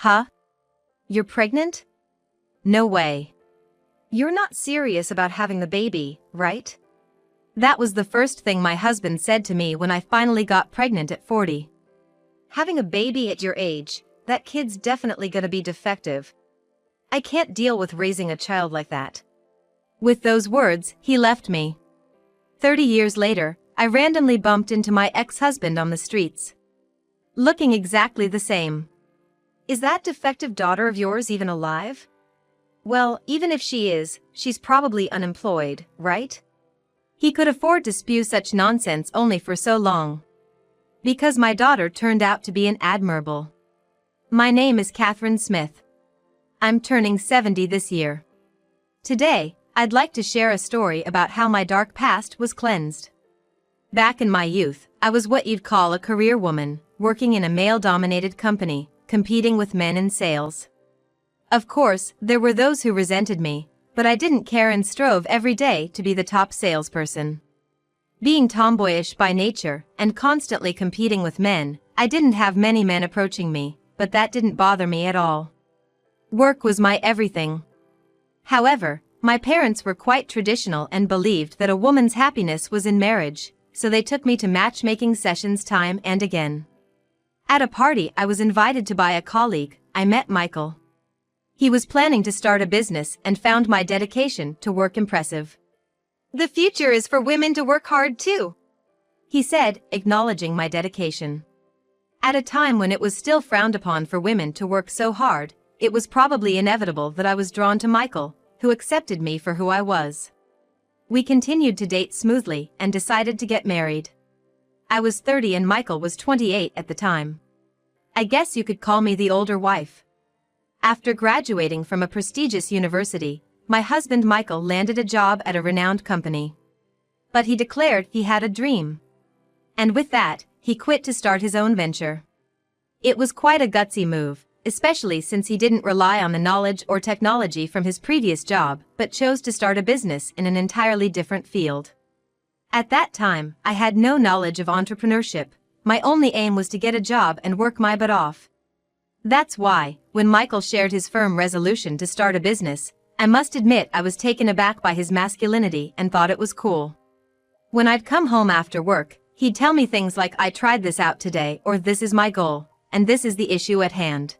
Huh? You're pregnant? No way. You're not serious about having the baby, right? That was the first thing my husband said to me when I finally got pregnant at 40. Having a baby at your age, that kid's definitely gonna be defective. I can't deal with raising a child like that. With those words, he left me. 30 years later, I randomly bumped into my ex-husband on the streets. Looking exactly the same. Is that defective daughter of yours even alive? Well, even if she is, she's probably unemployed, right? He could afford to spew such nonsense only for so long. Because my daughter turned out to be an admirable. My name is Catherine Smith. I'm turning 70 this year. Today, I'd like to share a story about how my dark past was cleansed. Back in my youth, I was what you'd call a career woman, working in a male-dominated company, competing with men in sales. Of course, there were those who resented me, but I didn't care and strove every day to be the top salesperson. Being tomboyish by nature and constantly competing with men, I didn't have many men approaching me, but that didn't bother me at all. Work was my everything. However, my parents were quite traditional and believed that a woman's happiness was in marriage, so they took me to matchmaking sessions time and again. At a party I was invited to by a colleague, I met Michael. He was planning to start a business and found my dedication to work impressive. "The future is for women to work hard too," he said, acknowledging my dedication. At a time when it was still frowned upon for women to work so hard, it was probably inevitable that I was drawn to Michael, who accepted me for who I was. We continued to date smoothly and decided to get married. I was 30 and Michael was 28 at the time. I guess you could call me the older wife. After graduating from a prestigious university, my husband Michael landed a job at a renowned company. But he declared he had a dream. And with that, he quit to start his own venture. It was quite a gutsy move, especially since he didn't rely on the knowledge or technology from his previous job, but chose to start a business in an entirely different field. At that time, I had no knowledge of entrepreneurship. My only aim was to get a job and work my butt off. That's why, when Michael shared his firm resolution to start a business, I must admit I was taken aback by his masculinity and thought it was cool. When I'd come home after work, he'd tell me things like "I tried this out today" or "This is my goal, and this is the issue at hand."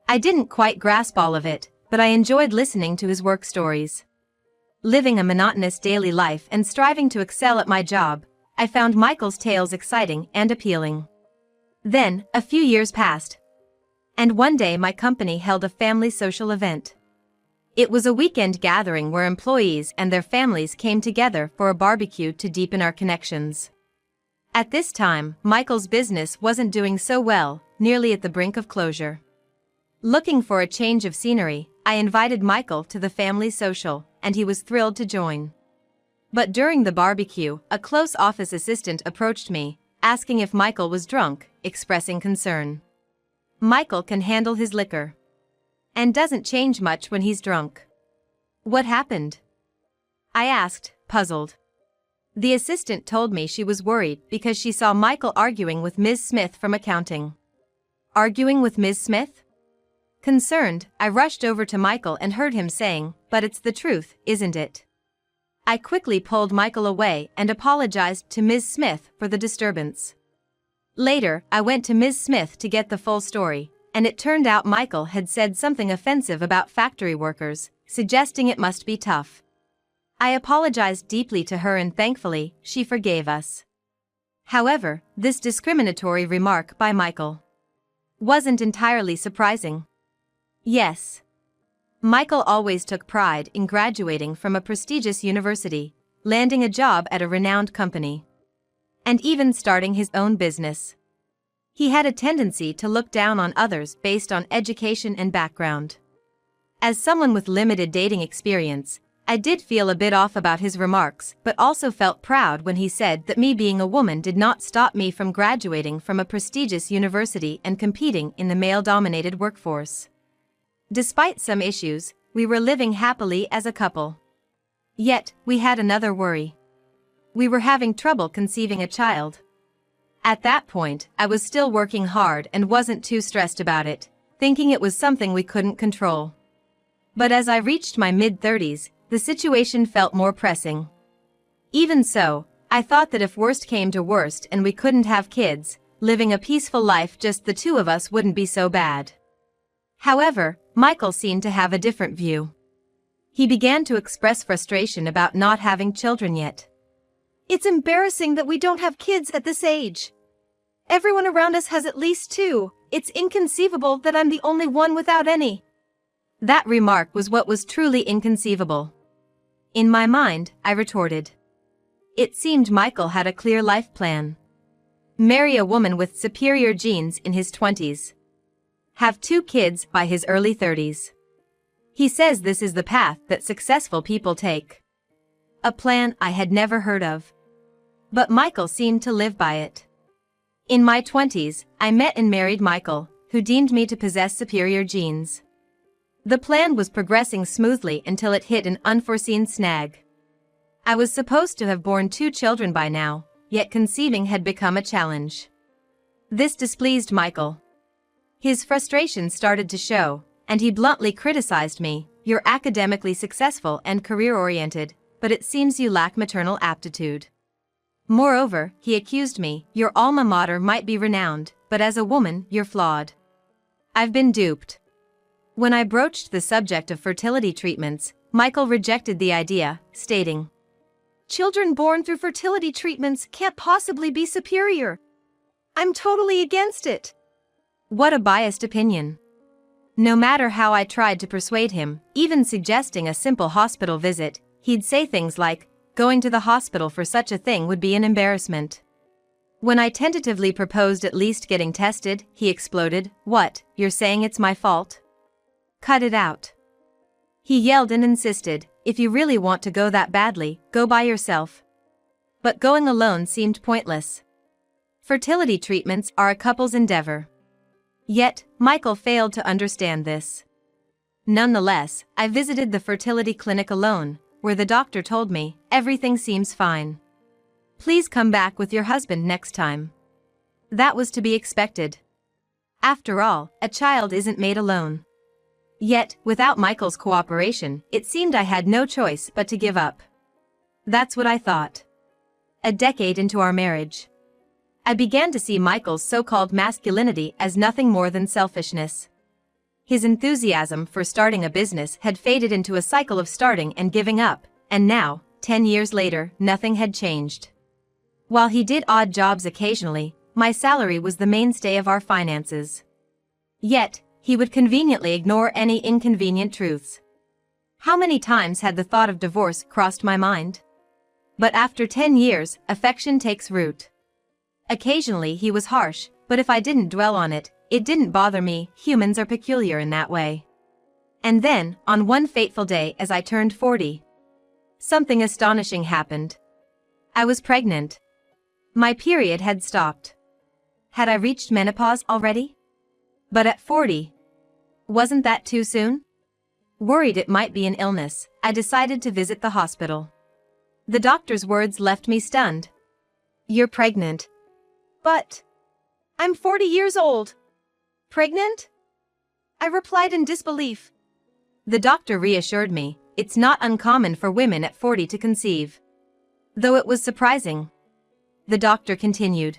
I didn't quite grasp all of it, but I enjoyed listening to his work stories. Living a monotonous daily life and striving to excel at my job, I found Michael's tales exciting and appealing. Then, a few years passed. And one day my company held a family social event. It was a weekend gathering where employees and their families came together for a barbecue to deepen our connections. At this time, Michael's business wasn't doing so well, nearly at the brink of closure. Looking for a change of scenery, I invited Michael to the family social, and he was thrilled to join. But during the barbecue, a close office assistant approached me, asking if Michael was drunk, expressing concern. Michael can handle his liquor. And doesn't change much when he's drunk. What happened? I asked, puzzled. The assistant told me she was worried because she saw Michael arguing with Ms. Smith from accounting. Arguing with Ms. Smith? Concerned, I rushed over to Michael and heard him saying, "But it's the truth, isn't it?" I quickly pulled Michael away and apologized to Ms. Smith for the disturbance. Later, I went to Ms. Smith to get the full story, and it turned out Michael had said something offensive about factory workers, suggesting it must be tough. I apologized deeply to her and thankfully, she forgave us. However, this discriminatory remark by Michael wasn't entirely surprising. Yes. Michael always took pride in graduating from a prestigious university, landing a job at a renowned company, and even starting his own business. He had a tendency to look down on others based on education and background. As someone with limited dating experience, I did feel a bit off about his remarks, but also felt proud when he said that me being a woman did not stop me from graduating from a prestigious university and competing in the male-dominated workforce. Despite some issues, we were living happily as a couple. Yet, we had another worry. We were having trouble conceiving a child. At that point, I was still working hard and wasn't too stressed about it, thinking it was something we couldn't control. But as I reached my mid-30s, the situation felt more pressing. Even so, I thought that if worst came to worst and we couldn't have kids, living a peaceful life just the two of us wouldn't be so bad. However, Michael seemed to have a different view. He began to express frustration about not having children yet. "It's embarrassing that we don't have kids at this age. Everyone around us has at least two. It's inconceivable that I'm the only one without any." That remark was what was truly inconceivable. In my mind, I retorted. It seemed Michael had a clear life plan. Marry a woman with superior genes in his 20s. Have 2 kids by his early 30s. He says this is the path that successful people take. A plan I had never heard of. But Michael seemed to live by it. In my 20s, I met and married Michael, who deemed me to possess superior genes. The plan was progressing smoothly until it hit an unforeseen snag. I was supposed to have borne 2 children by now, yet conceiving had become a challenge. This displeased Michael. His frustration started to show, and he bluntly criticized me. "You're academically successful and career-oriented, but it seems you lack maternal aptitude." Moreover, he accused me, "Your alma mater might be renowned, but as a woman, you're flawed." I've been duped. When I broached the subject of fertility treatments, Michael rejected the idea, stating, "Children born through fertility treatments can't possibly be superior. I'm totally against it." What a biased opinion. No matter how I tried to persuade him, even suggesting a simple hospital visit, he'd say things like, "Going to the hospital for such a thing would be an embarrassment." When I tentatively proposed at least getting tested, he exploded, "What, you're saying it's my fault? Cut it out." He yelled and insisted, "If you really want to go that badly, go by yourself." But going alone seemed pointless. Fertility treatments are a couple's endeavor. Yet, Michael failed to understand this. Nonetheless, I visited the fertility clinic alone, where the doctor told me, "Everything seems fine. Please come back with your husband next time." That was to be expected. After all, a child isn't made alone. Yet, without Michael's cooperation, it seemed I had no choice but to give up. That's what I thought. A decade into our marriage, I began to see Michael's so-called masculinity as nothing more than selfishness. His enthusiasm for starting a business had faded into a cycle of starting and giving up, and now, 10 years later, nothing had changed. While he did odd jobs occasionally, my salary was the mainstay of our finances. Yet, he would conveniently ignore any inconvenient truths. How many times had the thought of divorce crossed my mind? But after 10 years, affection takes root. Occasionally he was harsh, but if I didn't dwell on it, it didn't bother me. Humans are peculiar in that way. And then, on one fateful day as I turned 40, something astonishing happened. I was pregnant. My period had stopped. Had I reached menopause already? But at 40, wasn't that too soon? Worried it might be an illness, I decided to visit the hospital. The doctor's words left me stunned. "You're pregnant." "But I'm 40 years old." "Pregnant?" I replied in disbelief. The doctor reassured me, "It's not uncommon for women at 40 to conceive." Though it was surprising. The doctor continued,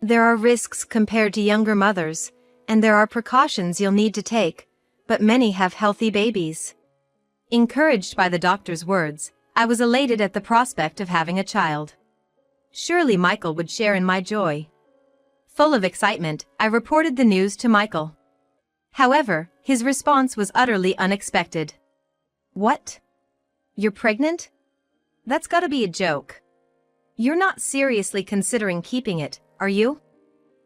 "There are risks compared to younger mothers, and there are precautions you'll need to take, but many have healthy babies." Encouraged by the doctor's words, I was elated at the prospect of having a child. Surely Michael would share in my joy. Full of excitement, I reported the news to Michael. However, his response was utterly unexpected. "What? You're pregnant? That's gotta be a joke. You're not seriously considering keeping it, are you?"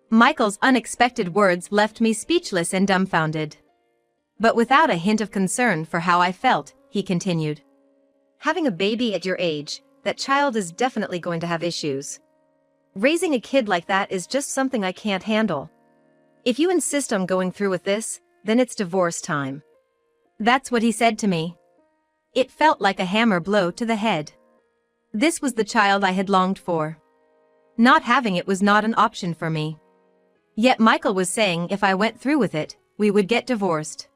Michael's unexpected words left me speechless and dumbfounded. But without a hint of concern for how I felt, he continued, "Having a baby at your age, that child is definitely going to have issues. Raising a kid like that is just something I can't handle. If you insist on going through with this, then it's divorce time." That's what he said to me. It felt like a hammer blow to the head. This was the child I had longed for. Not having it was not an option for me. Yet Michael was saying if I went through with it, we would get divorced.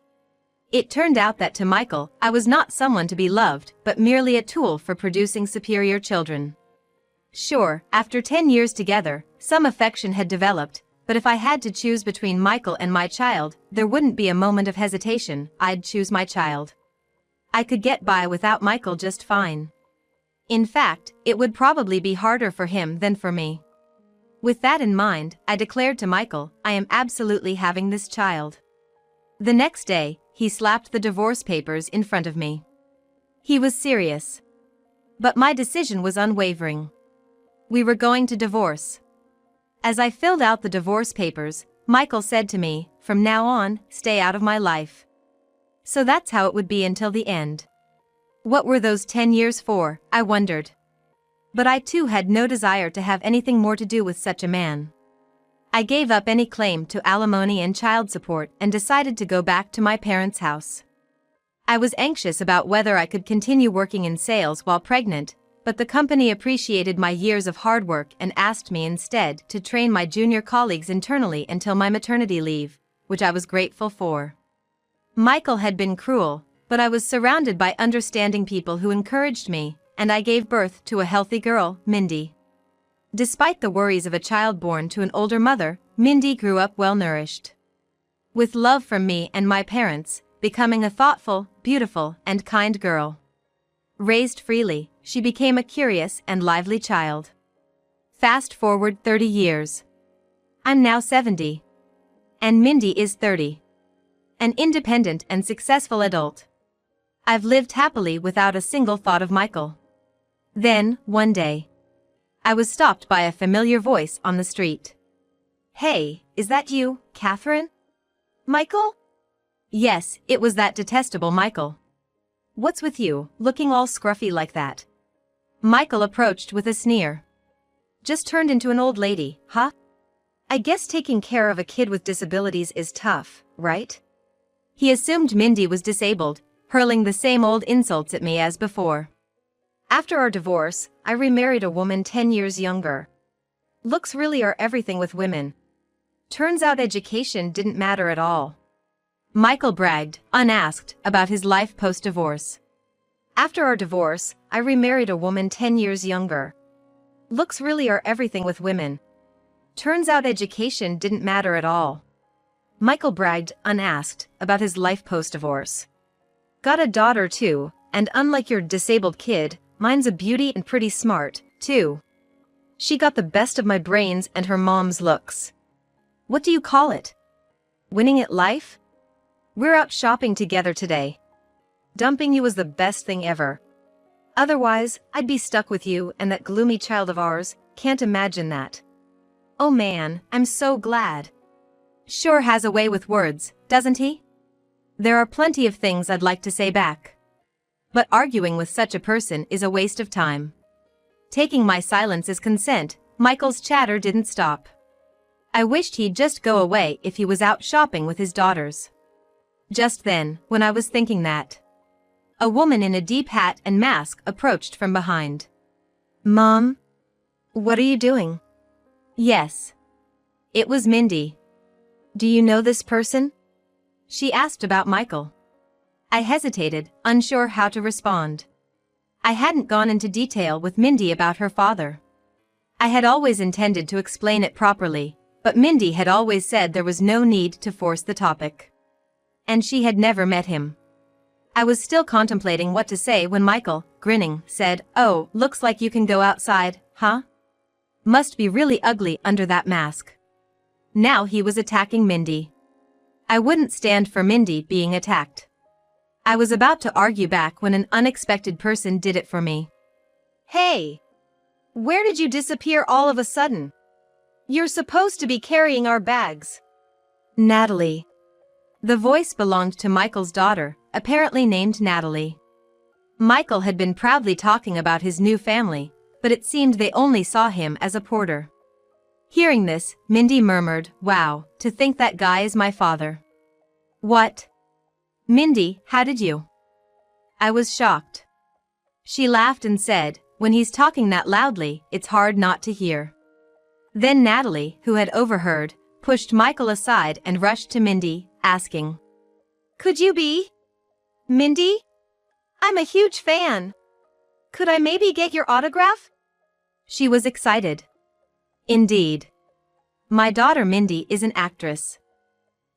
It turned out that to Michael, I was not someone to be loved, but merely a tool for producing superior children. Sure, after 10 years together, some affection had developed, but if I had to choose between Michael and my child, there wouldn't be a moment of hesitation. I'd choose my child. I could get by without Michael just fine. In fact, it would probably be harder for him than for me. With that in mind, I declared to Michael, I am absolutely having this child. The next day, he slapped the divorce papers in front of me. He was serious. But my decision was unwavering. We were going to divorce. As I filled out the divorce papers, Michael said to me, from now on, stay out of my life. So that's how it would be until the end. What were those 10 years for, I wondered. But I too had no desire to have anything more to do with such a man. I gave up any claim to alimony and child support and decided to go back to my parents' house. I was anxious about whether I could continue working in sales while pregnant, but the company appreciated my years of hard work and asked me instead to train my junior colleagues internally until my maternity leave, which I was grateful for. Michael had been cruel, but I was surrounded by understanding people who encouraged me, and I gave birth to a healthy girl, Mindy. Despite the worries of a child born to an older mother, Mindy grew up well-nourished. With love from me and my parents, becoming a thoughtful, beautiful, and kind girl. Raised freely, she became a curious and lively child. Fast forward 30 years. I'm now 70. And Mindy is 30. An independent and successful adult. I've lived happily without a single thought of Michael. Then, one day, I was stopped by a familiar voice on the street. Hey, is that you, Catherine? Michael? Yes, it was that detestable Michael. What's with you, looking all scruffy like that? Michael approached with a sneer. Just turned into an old lady, huh? I guess taking care of a kid with disabilities is tough, right? He assumed Mindy was disabled, hurling the same old insults at me as before. After our divorce, I remarried a woman 10 years younger. Looks really are everything with women. Turns out education didn't matter at all. Michael bragged, unasked, about his life post-divorce. After our divorce, I remarried a woman 10 years younger. Looks really are everything with women. Turns out education didn't matter at all. Michael bragged, unasked, about his life post-divorce. Got a daughter too, and unlike your disabled kid, mine's a beauty and pretty smart, too. She got the best of my brains and her mom's looks. What do you call it? Winning at life? We're out shopping together today. Dumping you was the best thing ever. Otherwise, I'd be stuck with you and that gloomy child of ours, can't imagine that. Oh man, I'm so glad. Sure has a way with words, doesn't he? There are plenty of things I'd like to say back. But arguing with such a person is a waste of time. Taking my silence as consent, Michael's chatter didn't stop. I wished he'd just go away if he was out shopping with his daughters. Just then, when I was thinking that, a woman in a deep hat and mask approached from behind. Mom? What are you doing? Yes. It was Mindy. Do you know this person? She asked about Michael. I hesitated, unsure how to respond. I hadn't gone into detail with Mindy about her father. I had always intended to explain it properly, but Mindy had always said there was no need to force the topic. And she had never met him. I was still contemplating what to say when Michael, grinning, said, "Oh, looks like you can go outside, huh? Must be really ugly under that mask." Now he was attacking Mindy. I wouldn't stand for Mindy being attacked. I was about to argue back when an unexpected person did it for me. Hey! Where did you disappear all of a sudden? You're supposed to be carrying our bags. Natalie. The voice belonged to Michael's daughter, apparently named Natalie. Michael had been proudly talking about his new family, but it seemed they only saw him as a porter. Hearing this, Mindy murmured, "Wow, to think that guy is my father." What? Mindy, how did you? I was shocked. She laughed and said, "When he's talking that loudly, it's hard not to hear." Then Natalie, who had overheard, pushed Michael aside and rushed to Mindy, asking, "Could you be Mindy? I'm a huge fan. Could I maybe get your autograph?" She was excited. Indeed. My daughter Mindy is an actress.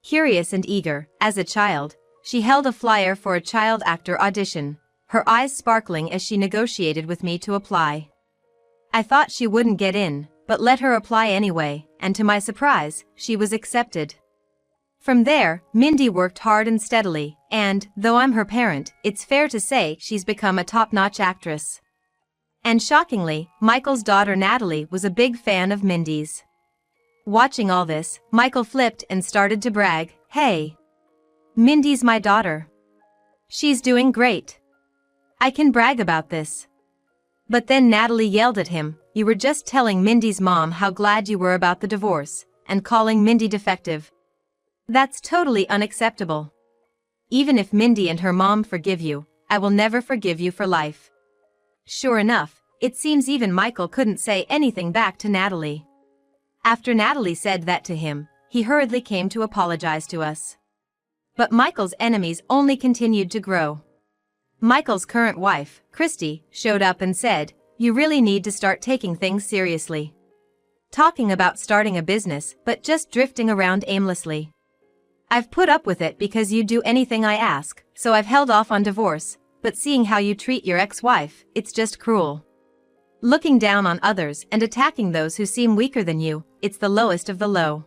Curious and eager, as a child, she held a flyer for a child actor audition, her eyes sparkling as she negotiated with me to apply. I thought she wouldn't get in, but let her apply anyway, and to my surprise, she was accepted. From there, Mindy worked hard and steadily, and, though I'm her parent, it's fair to say she's become a top-notch actress. And shockingly, Michael's daughter Natalie was a big fan of Mindy's. Watching all this, Michael flipped and started to brag, "Hey! Mindy's my daughter. She's doing great. I can brag about this." But then Natalie yelled at him, "You were just telling Mindy's mom how glad you were about the divorce, and calling Mindy defective. That's totally unacceptable. Even if Mindy and her mom forgive you, I will never forgive you for life." Sure enough, it seems even Michael couldn't say anything back to Natalie. After Natalie said that to him, he hurriedly came to apologize to us. But Michael's enemies only continued to grow. Michael's current wife, Christy, showed up and said, "You really need to start taking things seriously. Talking about starting a business, but just drifting around aimlessly. I've put up with it because you do anything I ask, so I've held off on divorce, but seeing how you treat your ex-wife, it's just cruel. Looking down on others and attacking those who seem weaker than you, it's the lowest of the low.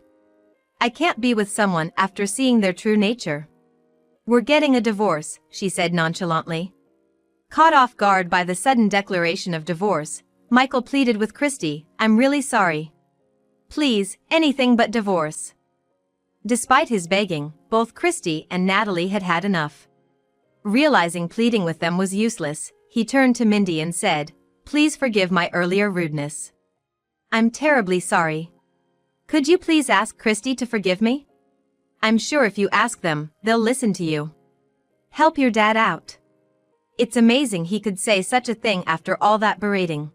I can't be with someone after seeing their true nature." "We're getting a divorce," she said nonchalantly. Caught off guard by the sudden declaration of divorce, Michael pleaded with Christy, "I'm really sorry. Please, anything but divorce." Despite his begging, both Christy and Natalie had had enough. Realizing pleading with them was useless, he turned to Mindy and said, "Please forgive my earlier rudeness. I'm terribly sorry. Could you please ask Christy to forgive me? I'm sure if you ask them, they'll listen to you. Help your dad out." It's amazing he could say such a thing after all that berating.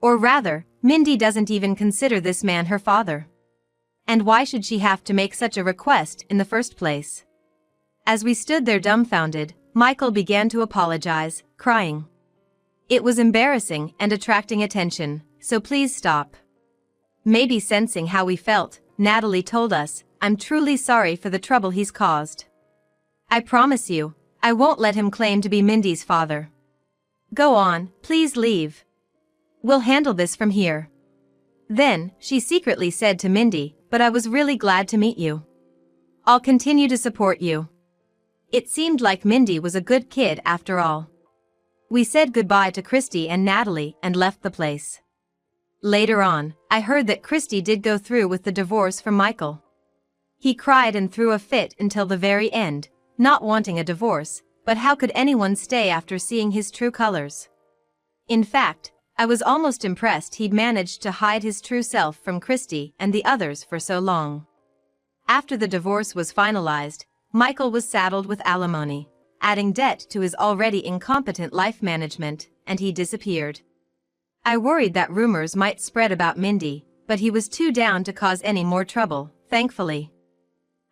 Or rather, Mindy doesn't even consider this man her father. And why should she have to make such a request in the first place? As we stood there dumbfounded, Michael began to apologize, crying. "It was embarrassing and attracting attention, so please stop." Maybe sensing how we felt, Natalie told us, "I'm truly sorry for the trouble he's caused. I promise you, I won't let him claim to be Mindy's father. Go on, please leave. We'll handle this from here." Then, she secretly said to Mindy, "But I was really glad to meet you. I'll continue to support you." It seemed like Mindy was a good kid after all. We said goodbye to Christy and Natalie and left the place. Later on, I heard that Christy did go through with the divorce from Michael. He cried and threw a fit until the very end, not wanting a divorce, but how could anyone stay after seeing his true colors? In fact, I was almost impressed he'd managed to hide his true self from Christy and the others for so long. After the divorce was finalized, Michael was saddled with alimony, adding debt to his already incompetent life management, and he disappeared. I worried that rumors might spread about Mindy, but he was too down to cause any more trouble, thankfully.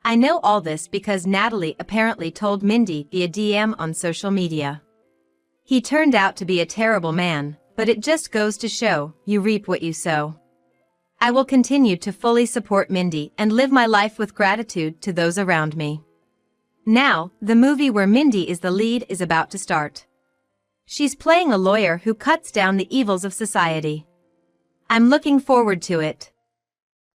I know all this because Natalie apparently told Mindy via DM on social media. He turned out to be a terrible man, but it just goes to show, you reap what you sow. I will continue to fully support Mindy and live my life with gratitude to those around me. Now, the movie where Mindy is the lead is about to start. She's playing a lawyer who cuts down the evils of society. I'm looking forward to it.